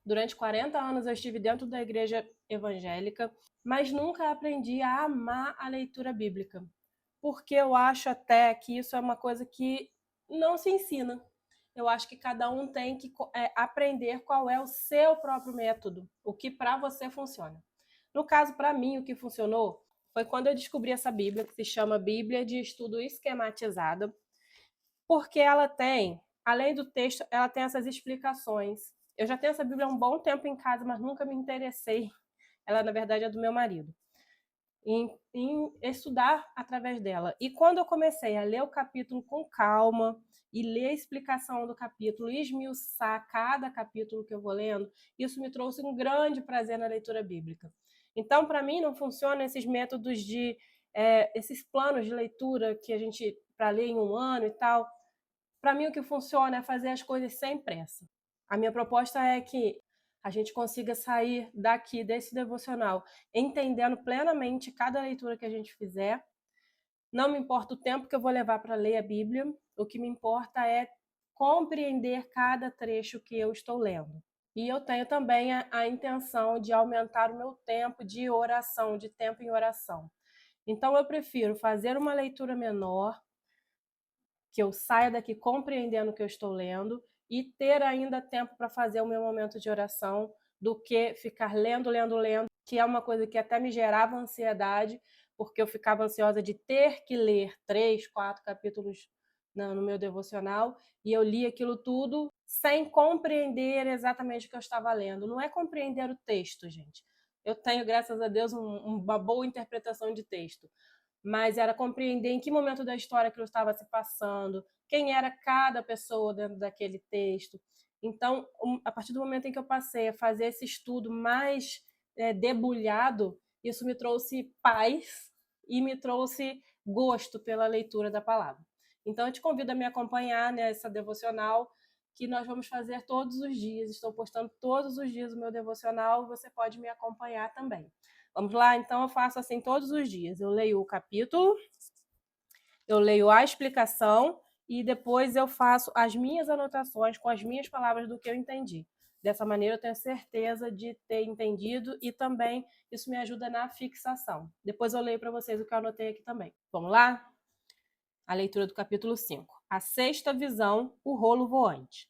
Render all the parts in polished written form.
Durante 40 anos eu estive dentro da igreja evangélica, mas nunca aprendi a amar a leitura bíblica, porque eu acho até que isso é uma coisa que não se ensina. Eu acho que cada um tem que aprender qual é o seu próprio método, o que para você funciona. No caso, para mim, o que funcionou foi quando eu descobri essa Bíblia, que se chama Bíblia de Estudo Esquematizada, porque ela tem, além do texto, ela tem essas explicações. Eu já tenho essa Bíblia há um bom tempo em casa, mas nunca me interessei. Ela, na verdade, é do meu marido. Em estudar através dela. E quando eu comecei a ler o capítulo com calma e ler a explicação do capítulo e esmiuçar cada capítulo que eu vou lendo, isso me trouxe um grande prazer na leitura bíblica. Então, para mim, não funcionam esses métodos esses planos de leitura que a gente, para ler em um ano e tal. Para mim, o que funciona é fazer as coisas sem pressa. A minha proposta é que a gente consiga sair daqui, desse devocional, entendendo plenamente cada leitura que a gente fizer. Não me importa o tempo que eu vou levar para ler a Bíblia, o que me importa é compreender cada trecho que eu estou lendo. E eu tenho também a intenção de aumentar o meu tempo de oração, de tempo em oração. Então, eu prefiro fazer uma leitura menor, que eu saia daqui compreendendo o que eu estou lendo e ter ainda tempo para fazer o meu momento de oração, do que ficar lendo, que é uma coisa que até me gerava ansiedade, porque eu ficava ansiosa de ter que ler 3, 4 capítulos no meu devocional, e eu li aquilo tudo sem compreender exatamente o que eu estava lendo. Não é compreender o texto, gente. Eu tenho, graças a Deus, uma boa interpretação de texto, mas era compreender em que momento da história que eu estava se passando, quem era cada pessoa dentro daquele texto. Então, a partir do momento em que eu passei a fazer esse estudo mais debulhado, isso me trouxe paz e me trouxe gosto pela leitura da palavra. Então, eu te convido a me acompanhar nessa devocional que nós vamos fazer todos os dias. Estou postando todos os dias o meu devocional e você pode me acompanhar também. Vamos lá? Então, eu faço assim todos os dias. Eu leio o capítulo, eu leio a explicação e depois eu faço as minhas anotações com as minhas palavras do que eu entendi. Dessa maneira, eu tenho certeza de ter entendido e também isso me ajuda na fixação. Depois eu leio para vocês o que eu anotei aqui também. Vamos lá? A leitura do capítulo 5. A sexta visão, o rolo voante.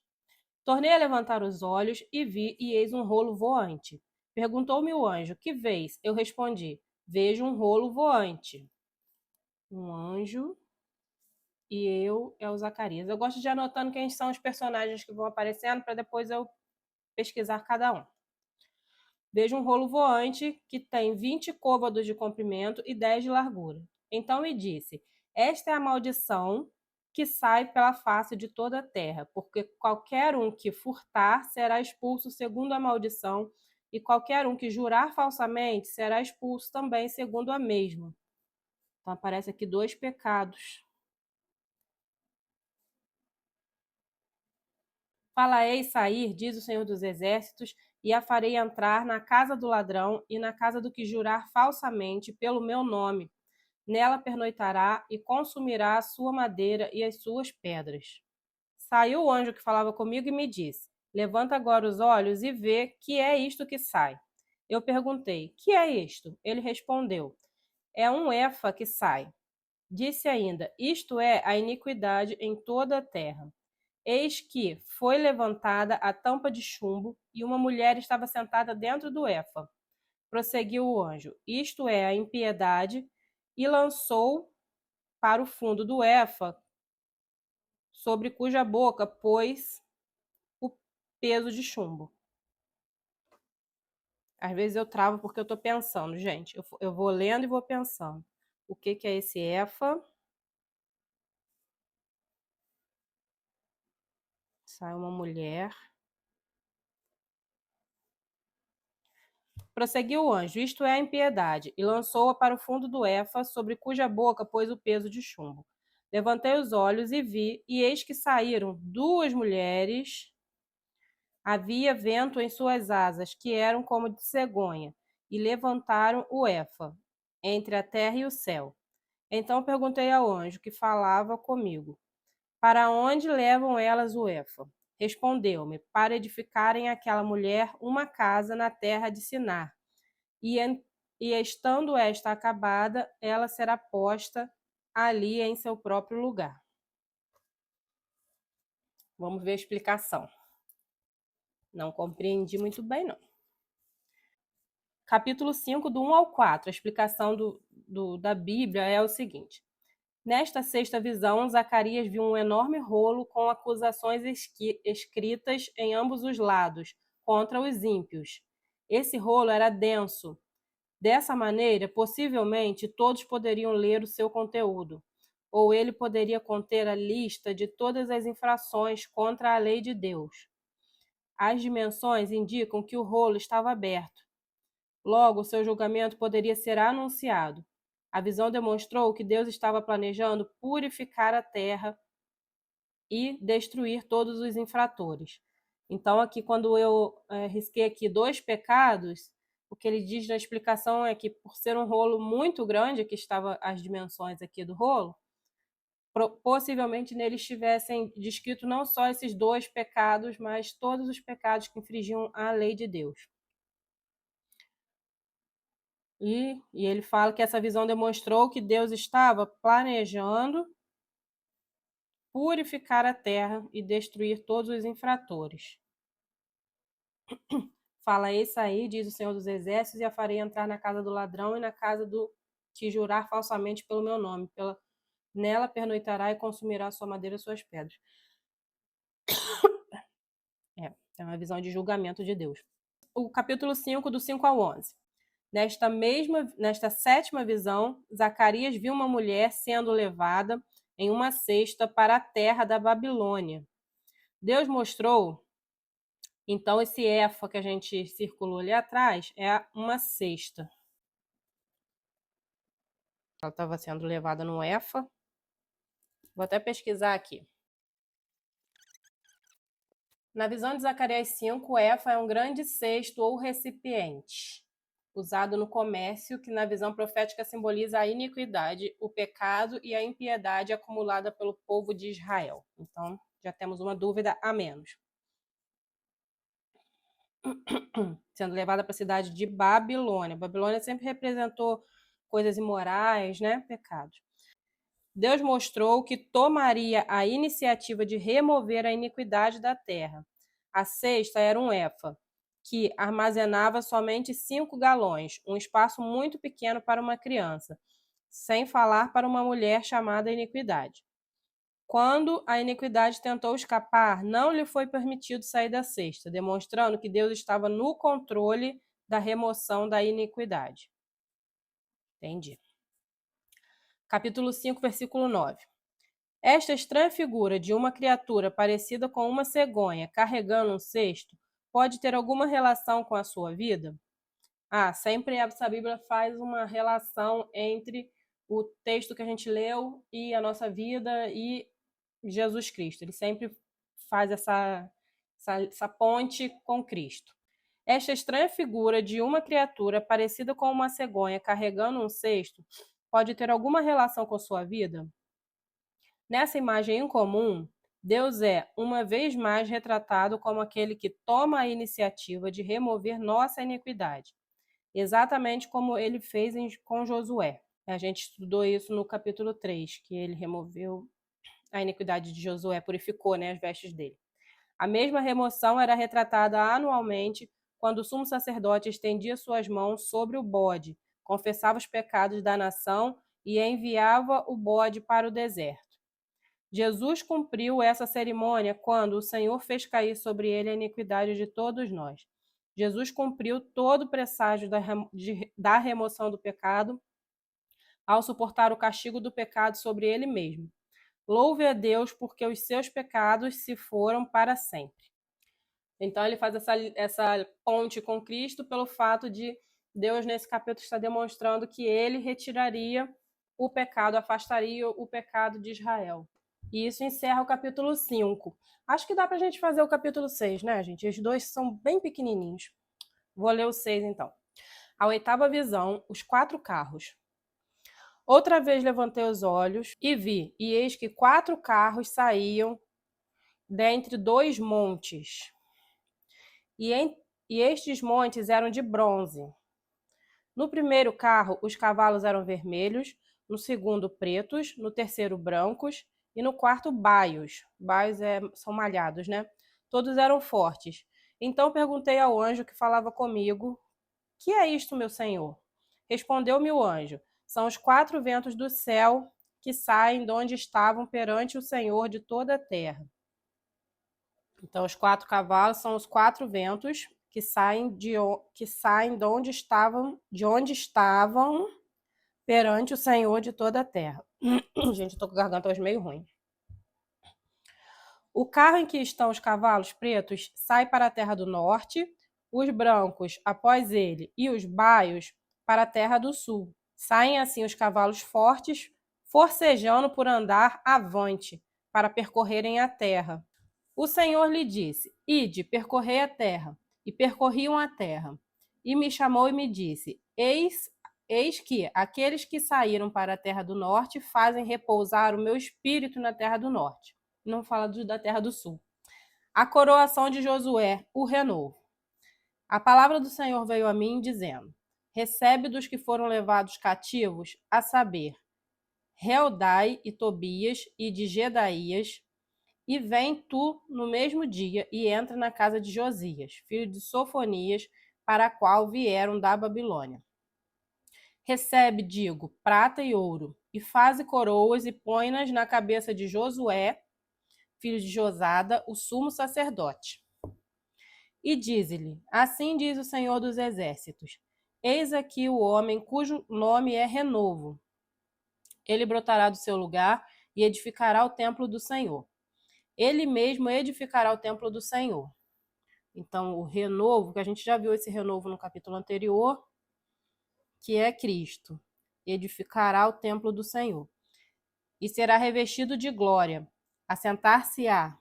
Tornei a levantar os olhos e vi, e eis um rolo voante. Perguntou-me o anjo: que vês? Eu respondi: vejo um rolo voante. Um anjo e eu é o Zacarias. Eu gosto de ir anotando quem são os personagens que vão aparecendo para depois eu pesquisar cada um. Vejo um rolo voante que tem 20 côvados de comprimento e 10 de largura. Então me disse: esta é a maldição que sai pela face de toda a terra, porque qualquer um que furtar será expulso segundo a maldição, e qualquer um que jurar falsamente será expulso também segundo a mesma. Então aparece aqui 2 pecados. Fala-ei sair, diz o Senhor dos Exércitos, e a farei entrar na casa do ladrão e na casa do que jurar falsamente pelo meu nome. Nela pernoitará e consumirá a sua madeira e as suas pedras. Saiu o anjo que falava comigo e me disse: levanta agora os olhos e vê que é isto que sai. Eu perguntei: que é isto? Ele respondeu: é um efa que sai. Disse ainda: isto é a iniquidade em toda a terra. Eis que foi levantada a tampa de chumbo e uma mulher estava sentada dentro do efa. Prosseguiu o anjo: isto é a impiedade, e lançou para o fundo do efa, sobre cuja boca pôs o peso de chumbo. Às vezes eu travo porque eu estou pensando, gente. Eu vou lendo e vou pensando. O que é esse efa? Sai uma mulher. Prosseguiu o anjo: isto é a impiedade, e lançou-a para o fundo do efa, sobre cuja boca pôs o peso de chumbo. Levantei os olhos e vi, e eis que saíram 2 mulheres. Havia vento em suas asas, que eram como de cegonha, e levantaram o efa entre a terra e o céu. Então perguntei ao anjo que falava comigo: para onde levam elas o efa? respondeu-me, para edificarem àquela mulher uma casa na terra de Sinar. E estando esta acabada, ela será posta ali em seu próprio lugar. Vamos ver a explicação. Não compreendi muito bem, não. Capítulo 5, do 1 ao 4. A explicação da Bíblia é o seguinte. Nesta sexta visão, Zacarias viu um enorme rolo com acusações escritas em ambos os lados, contra os ímpios. Esse rolo era denso. Dessa maneira, possivelmente, todos poderiam ler o seu conteúdo, ou ele poderia conter a lista de todas as infrações contra a lei de Deus. As dimensões indicam que o rolo estava aberto. Logo, seu julgamento poderia ser anunciado. A visão demonstrou que Deus estava planejando purificar a terra e destruir todos os infratores. Então, aqui, quando eu risquei aqui 2 pecados, o que ele diz na explicação é que, por ser um rolo muito grande, aqui estavam as dimensões aqui do rolo, possivelmente nele estivessem descritos não só esses 2 pecados, mas todos os pecados que infringiam a lei de Deus. E ele fala que essa visão demonstrou que Deus estava planejando purificar a terra e destruir todos os infratores. Fala, esse aí, diz o Senhor dos Exércitos, e a farei entrar na casa do ladrão e na casa do que jurar falsamente pelo meu nome. Nela pernoitará e consumirá sua madeira e suas pedras. É uma visão de julgamento de Deus. O capítulo 5, do 5 ao 11. Nesta sétima visão, Zacarias viu uma mulher sendo levada em uma cesta para a terra da Babilônia. Deus mostrou, então, esse éfa que a gente circulou ali atrás é uma cesta. Ela estava sendo levada no éfa. Vou até pesquisar aqui. Na visão de Zacarias 5, o éfa é um grande cesto ou recipiente, usado no comércio, que na visão profética simboliza a iniquidade, o pecado e a impiedade acumulada pelo povo de Israel. Então, já temos uma dúvida a menos. Sendo levada para a cidade de Babilônia. Babilônia sempre representou coisas imorais, né? Pecados. Deus mostrou que tomaria a iniciativa de remover a iniquidade da terra. A cesta era um éfa, que armazenava somente 5 galões, um espaço muito pequeno para uma criança, sem falar para uma mulher chamada iniquidade. Quando a iniquidade tentou escapar, não lhe foi permitido sair da cesta, demonstrando que Deus estava no controle da remoção da iniquidade. Entendi. Capítulo 5, versículo 9. Esta estranha figura de uma criatura parecida com uma cegonha carregando um cesto pode ter alguma relação com a sua vida? Sempre essa Bíblia faz uma relação entre o texto que a gente leu e a nossa vida e Jesus Cristo. Ele sempre faz essa ponte com Cristo. Esta estranha figura de uma criatura parecida com uma cegonha carregando um cesto pode ter alguma relação com sua vida? Nessa imagem incomum, Deus é, uma vez mais, retratado como aquele que toma a iniciativa de remover nossa iniquidade, exatamente como ele fez com Josué. A gente estudou isso no capítulo 3, que ele removeu a iniquidade de Josué, purificou, as vestes dele. A mesma remoção era retratada anualmente quando o sumo sacerdote estendia suas mãos sobre o bode, confessava os pecados da nação e enviava o bode para o deserto. Jesus cumpriu essa cerimônia quando o Senhor fez cair sobre ele a iniquidade de todos nós. Jesus cumpriu todo o presságio da remoção do pecado ao suportar o castigo do pecado sobre ele mesmo. Louve a Deus porque os seus pecados se foram para sempre. Então ele faz essa ponte com Cristo pelo fato de Deus nesse capítulo estar demonstrando que ele retiraria o pecado, afastaria o pecado de Israel. E isso encerra o capítulo 5. Acho que dá pra gente fazer o capítulo 6, né, gente? Os dois são bem pequenininhos. Vou ler o 6, então. A 8ª visão, os 4 carros. Outra vez levantei os olhos e vi, e eis que 4 carros saíam dentre 2 montes, e estes montes eram de bronze. No primeiro carro, os cavalos eram vermelhos, no segundo, pretos, no terceiro, brancos, e no quarto, baios. Baios são malhados, né? Todos eram fortes. Então perguntei ao anjo que falava comigo: que é isto, meu senhor? Respondeu-me o anjo: são os 4 ventos do céu que saem de onde estavam perante o Senhor de toda a terra. Então, os 4 cavalos são os 4 ventos que saem de onde estavam perante o Senhor de toda a terra. Gente, eu tô com a garganta hoje meio ruim. O carro em que estão os cavalos pretos sai para a terra do norte, os brancos após ele e os baios para a terra do sul. Saem assim os cavalos fortes, forcejando por andar avante, para percorrerem a terra. O Senhor lhe disse: ide, percorrei a terra. E percorriam a terra. E me chamou e me disse: eis que aqueles que saíram para a terra do norte fazem repousar o meu espírito na terra do norte. Não fala da terra do sul. A coroação de Josué, o renovo. A palavra do Senhor veio a mim, dizendo: recebe dos que foram levados cativos, a saber, Heldai e Tobias e de Gedaías, e vem tu no mesmo dia e entra na casa de Josias, filho de Sofonias, para a qual vieram da Babilônia. Recebe, digo, prata e ouro, e faze coroas e põe-nas na cabeça de Josué, filho de Josada, o sumo sacerdote. E dize-lhe: assim diz o Senhor dos Exércitos: eis aqui o homem cujo nome é Renovo. Ele brotará do seu lugar e edificará o templo do Senhor. Ele mesmo edificará o templo do Senhor. Então, o renovo, que a gente já viu esse renovo no capítulo anterior, que é Cristo, edificará o templo do Senhor. E será revestido de glória, assentar-se-á.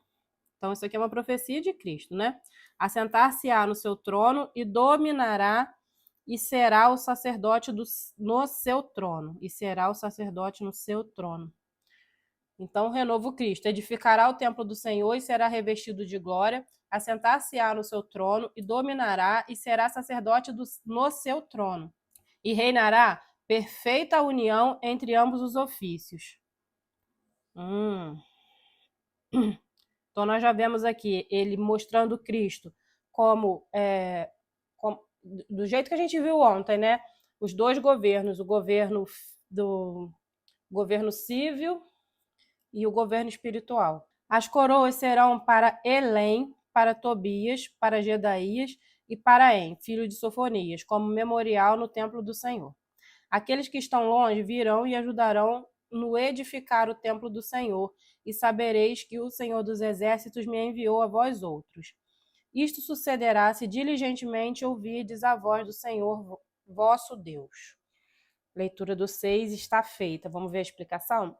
Então, isso aqui é uma profecia de Cristo, né? Assentar-se-á no seu trono e dominará e será o sacerdote no seu trono. E será o sacerdote no seu trono. Então, renovo Cristo, edificará o templo do Senhor e será revestido de glória, assentar-se-á no seu trono e dominará e será sacerdote no seu trono. E reinará perfeita união entre ambos os ofícios. Então, nós já vemos aqui ele mostrando Cristo como do jeito que a gente viu ontem, né? Os 2 governos, o governo civil e o governo espiritual. As coroas serão para Elém, para Tobias, para Gedaías e para En, filho de Sofonias, como memorial no templo do Senhor. Aqueles que estão longe virão e ajudarão no edificar o templo do Senhor, e sabereis que o Senhor dos Exércitos me enviou a vós outros. Isto sucederá se diligentemente ouvirdes a voz do Senhor vosso Deus. Leitura do 6 está feita. Vamos ver a explicação?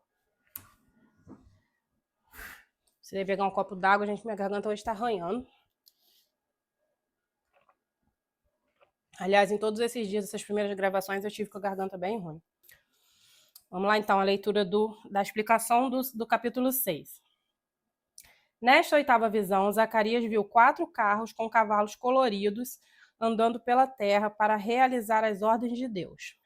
Se deve pegar um copo d'água, gente, minha garganta hoje está arranhando. Aliás, em todos esses dias, essas primeiras gravações, eu tive com a garganta bem ruim. Vamos lá, então, a leitura da explicação do capítulo 6. Nesta 8ª visão, Zacarias viu 4 carros com cavalos coloridos andando pela terra para realizar as ordens de Deus.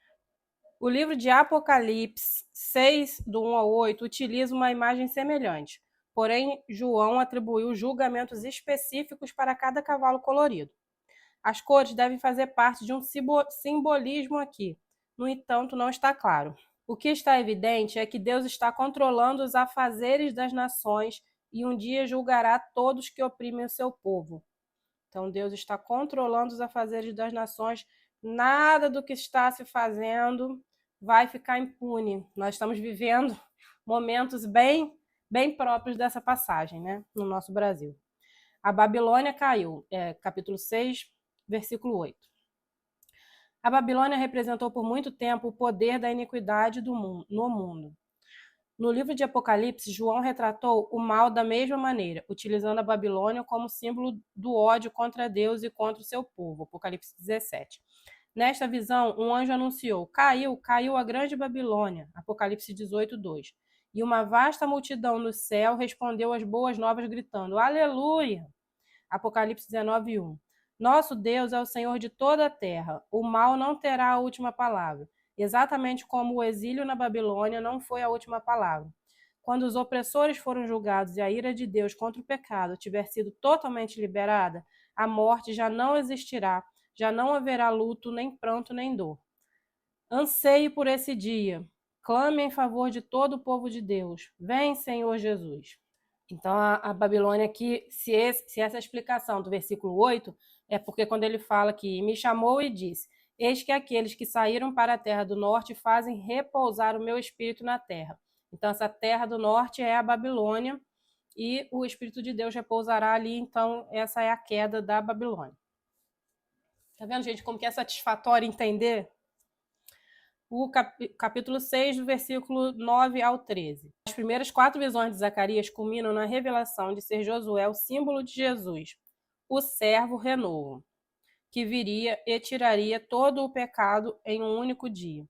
O livro de Apocalipse 6, do 1 ao 8, utiliza uma imagem semelhante, porém, João atribuiu julgamentos específicos para cada cavalo colorido. As cores devem fazer parte de um simbolismo aqui, no entanto, não está claro. O que está evidente é que Deus está controlando os afazeres das nações e um dia julgará todos que oprimem o seu povo. Então, Deus está controlando os afazeres das nações, nada do que está se fazendo vai ficar impune. Nós estamos vivendo momentos bem próprios dessa passagem, né, no nosso Brasil. A Babilônia caiu, capítulo 6, versículo 8. A Babilônia representou por muito tempo o poder da iniquidade no mundo. No livro de Apocalipse, João retratou o mal da mesma maneira, utilizando a Babilônia como símbolo do ódio contra Deus e contra o seu povo. Apocalipse 17. Nesta visão, um anjo anunciou: caiu a grande Babilônia. Apocalipse 18, 2. E uma vasta multidão no céu respondeu às boas novas, gritando: Aleluia! Apocalipse 19:1. Nosso Deus é o Senhor de toda a terra. O mal não terá a última palavra. Exatamente como o exílio na Babilônia não foi a última palavra. Quando os opressores foram julgados e a ira de Deus contra o pecado tiver sido totalmente liberada, a morte já não existirá, já não haverá luto, nem pranto, nem dor. Anseie por esse dia. Clame em favor de todo o povo de Deus. Vem, Senhor Jesus. Então, a Babilônia aqui, se essa explicação do versículo 8, é porque quando ele fala que me chamou e disse: Eis que aqueles que saíram para a terra do norte fazem repousar o meu espírito na terra. Então, essa terra do norte é a Babilônia e o Espírito de Deus repousará ali. Então, essa é a queda da Babilônia. Tá vendo, gente, como que é satisfatório entender? O capítulo 6, do versículo 9 ao 13. As primeiras 4 visões de Zacarias culminam na revelação de ser Josué o símbolo de Jesus, o servo renovo, que viria e tiraria todo o pecado em um único dia.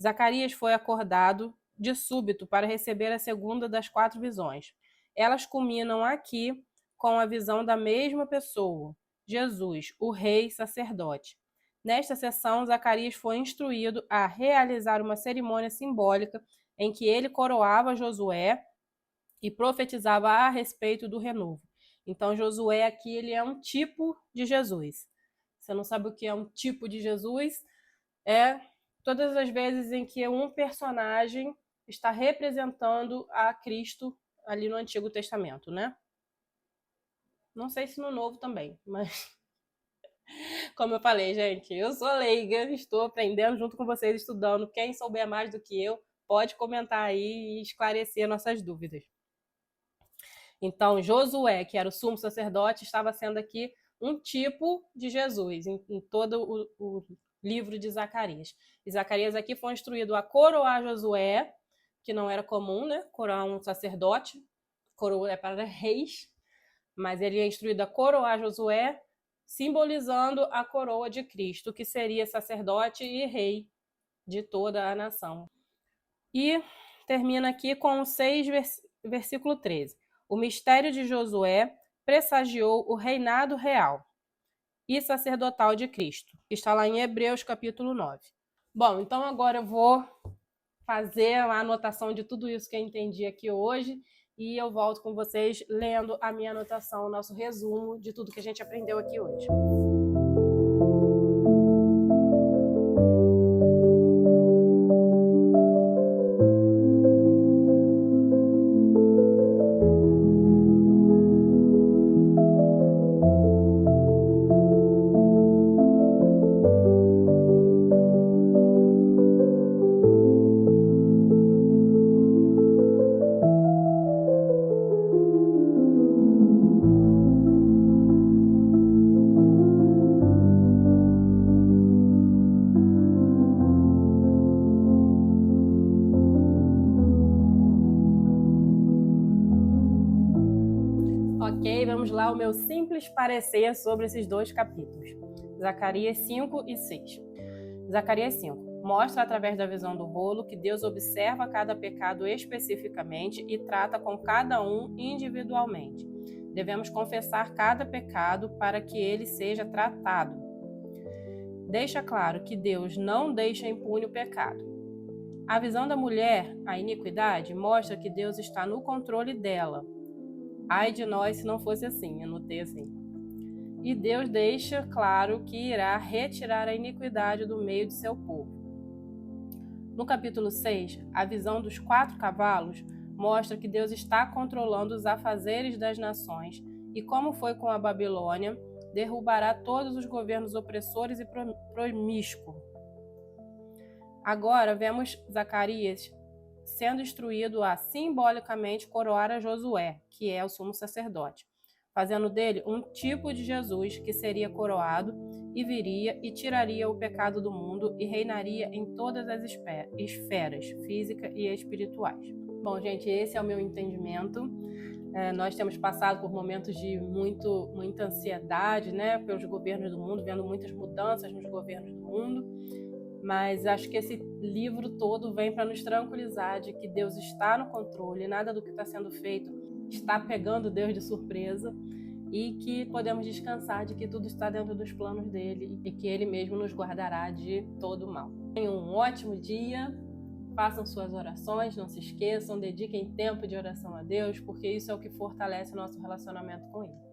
Zacarias foi acordado de súbito para receber a segunda das 4 visões. Elas culminam aqui com a visão da mesma pessoa, Jesus, o rei sacerdote. Nesta sessão, Zacarias foi instruído a realizar uma cerimônia simbólica em que ele coroava Josué e profetizava a respeito do renovo. Então, Josué aqui ele é um tipo de Jesus. Você não sabe o que é um tipo de Jesus? É todas as vezes em que um personagem está representando a Cristo ali no Antigo Testamento, né? Não sei se no Novo também, mas como eu falei, gente, eu sou leiga, estou aprendendo junto com vocês, estudando. Quem souber mais do que eu, pode comentar aí e esclarecer nossas dúvidas. Então, Josué, que era o sumo sacerdote, estava sendo aqui um tipo de Jesus em todo o livro de Zacarias. E Zacarias aqui foi instruído a coroar Josué, que não era comum, né? Coroar um sacerdote, coroa é para reis, mas ele é instruído a coroar Josué, simbolizando a coroa de Cristo, que seria sacerdote e rei de toda a nação. E termina aqui com o 6, versículo 13. O mistério de Josué pressagiou o reinado real e sacerdotal de Cristo, que está lá em Hebreus capítulo 9. Bom, então agora eu vou fazer a anotação de tudo isso que eu entendi aqui hoje e eu volto com vocês lendo a minha anotação, o nosso resumo de tudo que a gente aprendeu aqui hoje. Ok, vamos lá, o meu simples parecer sobre esses 2 capítulos. Zacarias 5 e 6. Zacarias 5. Mostra através da visão do rolo que Deus observa cada pecado especificamente e trata com cada um individualmente. Devemos confessar cada pecado para que ele seja tratado. Deixa claro que Deus não deixa impune o pecado. A visão da mulher, a iniquidade, mostra que Deus está no controle dela. Ai de nós se não fosse assim, anotei assim. E Deus deixa claro que irá retirar a iniquidade do meio de seu povo. No capítulo 6, a visão dos 4 cavalos mostra que Deus está controlando os afazeres das nações e, como foi com a Babilônia, derrubará todos os governos opressores e promíscuos. Agora vemos Zacarias sendo instruído a simbolicamente coroar a Josué, que é o sumo sacerdote, fazendo dele um tipo de Jesus que seria coroado e viria e tiraria o pecado do mundo e reinaria em todas as esferas, física e espirituais. Bom, gente, esse é o meu entendimento. Nós temos passado por momentos de muita ansiedade, né, pelos governos do mundo, vendo muitas mudanças nos governos do mundo. Mas acho que esse livro todo vem para nos tranquilizar de que Deus está no controle, nada do que está sendo feito está pegando Deus de surpresa, e que podemos descansar de que tudo está dentro dos planos dele e que ele mesmo nos guardará de todo o mal. Tenham um ótimo dia, façam suas orações, não se esqueçam, dediquem tempo de oração a Deus, porque isso é o que fortalece o nosso relacionamento com ele.